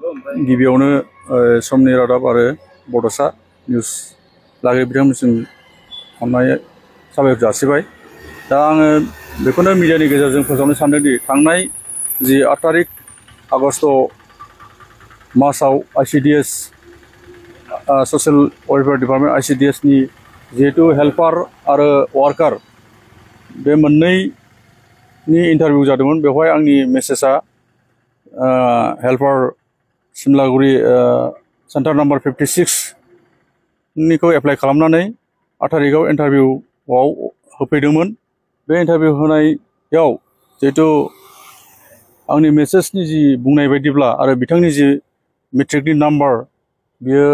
गिबियावनो समनि रादाब आरो बड'सा निउस लागै बिथांमोनसिम अननाय साबायखर जासिबाय। दा आङो बेखौनो मिडियानि गेजेरजों फोसावनो सानदों दि थांनाय जि 8 तारिख आगष्ट मासाव ICDS social welfare department ICDS नि जिहेतु हेल्पार आरो वार्कार बे मोननैनि इन्टारभिउ जादोंमोन। बेवहाय आंनि मेसेजआ helper Simlaguri centre number 56 निखौ apply खालामनानै 8 तारिखआव इन्टारभिउआव होफैदोंमोन। बे इन्टारभिउ होनायाव जिहेतु आंनि मेसेजनि जि बुंनाय बायदिब्ला आरो बिथांनि जि मेट्रिकनि नाम्बार बियो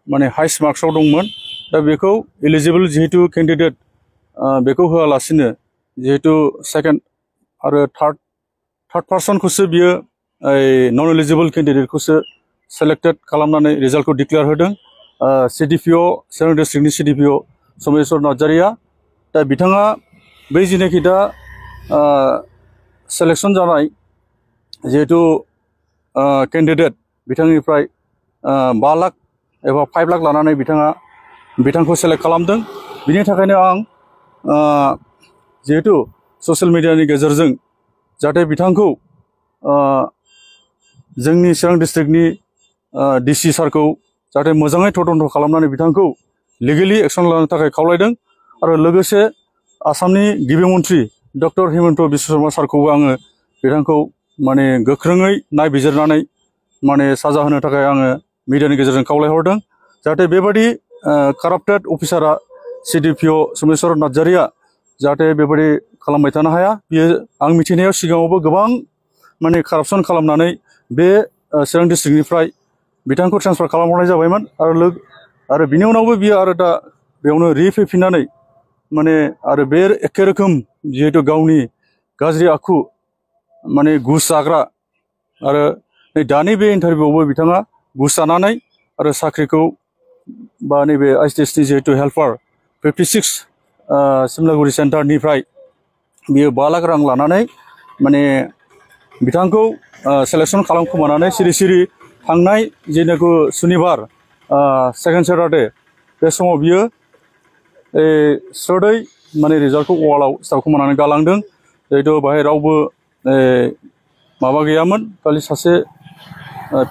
माने हाइस्ट मार्क्सआव दंमोन। दा बेखौ एलिजिबल जिहेतु केन्डिडेट बेखौ होआलासिनो जिहेतु सेकेन्ड आरो थार्ड पार्सनखौसो बियो नन एलिजिबल केन्डिडेटखौसो सेलेक्टेड खालामनानै रिजाल्टखौ डिक्लेयार होदों। CDPO चिरां डिस्ट्रिक्टनि CDPO समेस्वर नार्जारिया। दा बिथाङा बै जिनाखि दा सेलेक्सन जानाय जिहेतु केन्डिडेट बिथांनिफ्राय 5 लाख एबा 5 लाख लानानै बिथांखौ सेलेक्ट खालामदों। बिनि थाखायनो आं जिहेतु ससियेल मिडियानि गेजेरजों जाहाथे बिथांखौ जोंनि चिरां डिस्ट्रिक्टनि DC सारखौ जाहाथे मोजाङै तदन्त खालामनानै बिथांखौ लिगेलि एक्सन लानो थाखाय खावलायदों। आरो लोगोसे आसामनि गिबि मन्थ्रि डक्टर हिमन्त बिश्व शर्मा सारखौबो आङो बिथांखौ माने गोख्रोङै नायबिजिरनानै माने साजा होनो थाखाय आङो मिडियानि गेजेरजों खावलायहरदों। जाहाथे बेबादि काराप्टेड अफिसारा CDPO समेस्वर नार्जारिया जाहाथे बेबादि खालामबाय थानो हाया। बियो आं मिथिनायाव सिगाङावबो गोबां माने कारापसन खालामनानै बे चिरां डिस्ट्रिक्टनिफ्राय बिथांखौ ट्रेन्सफार खालामहरनाय जाबायमोन। आरो बिनि उनावबो बियो आरो दा बेयावनो रिफैफिननानै माने आरो बे एखे रोखोम जिहेतु गावनि गाज्रि आखु माने घुस जाग्रा आरो नै दानि बे इन्टारभिउआवबो बिथाङा घुस जानानै आरो साख्रिखौ बा नैबे ICDS नि जिहेतु हेल्पार 56 सिमलागुरि सेन्टारनिफ्राय बियो 5 लाख रां लानानै माने बिथांखौ सेलेक्सन खालामखोमानानै सिरि थांनाय जेनाखि सुनिबार सेकेन्ड सेटारडे बे समाव बियो स्रोदै माने रिजाल्टखौ वालाव सिथाबखोमानानै गालांदों। जिहेतु बाहाय रावबो माबा गैयामोन, खालि सासे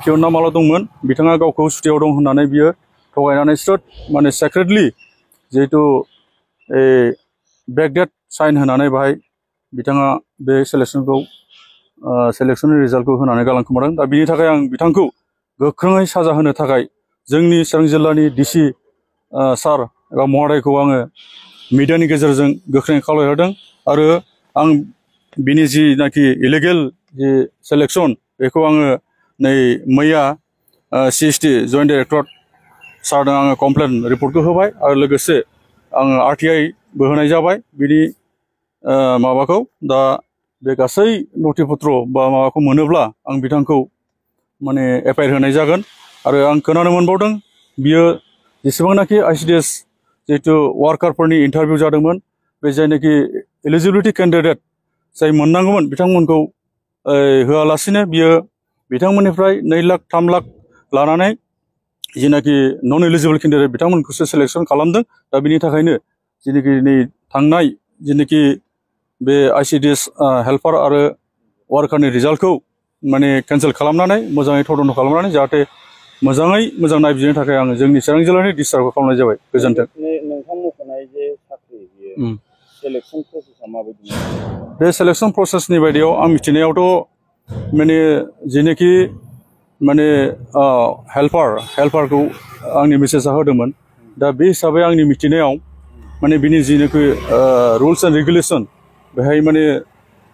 पियन ना माला दंमोन। बिथाङा गावखौ सुटियाव दं होननानै बियो थगायनानै स्रोद माने सेक्रेटलि जिहेतु बेकडेट साइन होनानै बाहाय बिथाङा बे सेलेक्सननि रिजाल्टखौ होनानै गालांखोमादों। दा बिनि थाखाय आं बिथांखौ गोख्रोङै साजा होनो थाखाय जोंनि चिरां जिल्लानि DC सार एबा महादयखौ आङो मिडियानि गेजेरजों गोख्रोङै खावलायहरदों। आरो आं बिनि जिनाखि इलिगेल जि सेलेक्सन बेखौ आङो नै मैया CST जइन्ट डाइरेक्टरेट सारनो आङो कमप्लेन रिपर्टखौ होबाय आरो लोगोसे आङो RTI बो होनाय जाबाय बिनि माबाखौ। दा बे गासै नथिपत्र बा माबाखौ मोनोब्ला आं बिथांखौ माने FIR होनाय जागोन। आरो आं खोनानो मोनबावदों बियो जेसेबांनाखि ICDS जिहेतु वार्कारफोरनि इन्टारभिउ जादोंमोन बे जायनाखि एलिजिबिलिटि केन्डिडेट जाय मोननांगौमोन बिथांमोनखौ होआलासिनो बियो बिथांमोननिफ्राय 2 लाख 3 लाख लानानै जिनाखि नन एलिजिबल केन्डिडेट बिथांमोनखौसो सेलेक्सन खालामदों। दा बिनि थाखायनो जिनाखि नै थांनाय जिनाखि बे ICDS हेल्पार आरो वार्कारनि रिजाल्टखौ माने केन्सेल खालामनानै मोजाङै तदन्त खालामनानै जाहाथे मोजाङै मोजां नायबिजिरनो थाखाय आङो जोंनि चिरां जिल्लानि DC सारखौ खावलायनाय जाबाय। गोजोन्थों। नोंथां मख'नाय जे साख्रि बियो सेलेक्सन प्रसेसआ माबायदि? बे सेलेक्सन प्रसेसनि बायदियाव आं मिथिनायावथ' माने जिनाखि माने हेल्पारखौ आंनि मेसेजआ होदोंमोन। दा बे हिसाबै आंनि मिथिनायाव माने बिनि जिनाखि रुल्स एन्ड रेगुलेसन बेहाय माने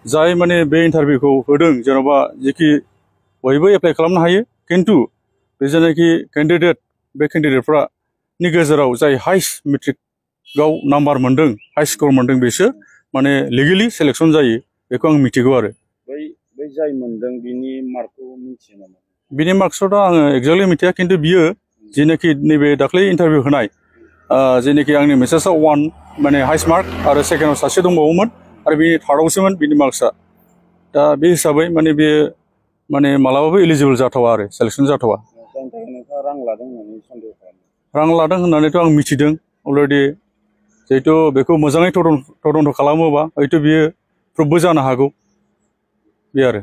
जाय माने बे इन्टारभिउखौ होदों जेन'बा जेखि बयबो एप्लाइ खालामनो हायो, खिन्थु बे जेनाखि केन्डिडेट बे केन्डिडेटफोरनि गेजेराव जाय हाइस्ट मेट्रिकआव नाम्बार मोन्दों, हाइ स्कर मोन्दों, बिसोर माने लिगेलि सेलेक्सन जायो। बेखौ आं मिथिगौ। आरो बै जाय मोन्दों बिनि मार्कखौ मिथियो नामा? बिनि मार्कसआथ' आङो एक्जेक्टलि मिथिया, खिन्थु बियो जिनाखि नैबे दाख्लै इन्टारभिउ होनाय जेनाखि आंनि मेसेजआव 1 माने हाइस्ट मार्क आरो सेकेन्डआव सासे दंबावोमोन आरो बिनि थार्डआवसोमोन बिनि मार्क्सआ। दा बे हिसाबै माने बे माने मालाबाबो एलिजिबल जाथावा आरो सेलेक्सन जाथावा। जायनि थाखाय नोंथाङा रां लादों होननानै सन्देह खालामो? रां लादों होननानैथ' आं मिथिदों अलरेडि, जिहेथु बेखौ मोजाङै तदन्त खालामोबा हयथ' बियो प्रुभबो जानो हागौ बे आरो।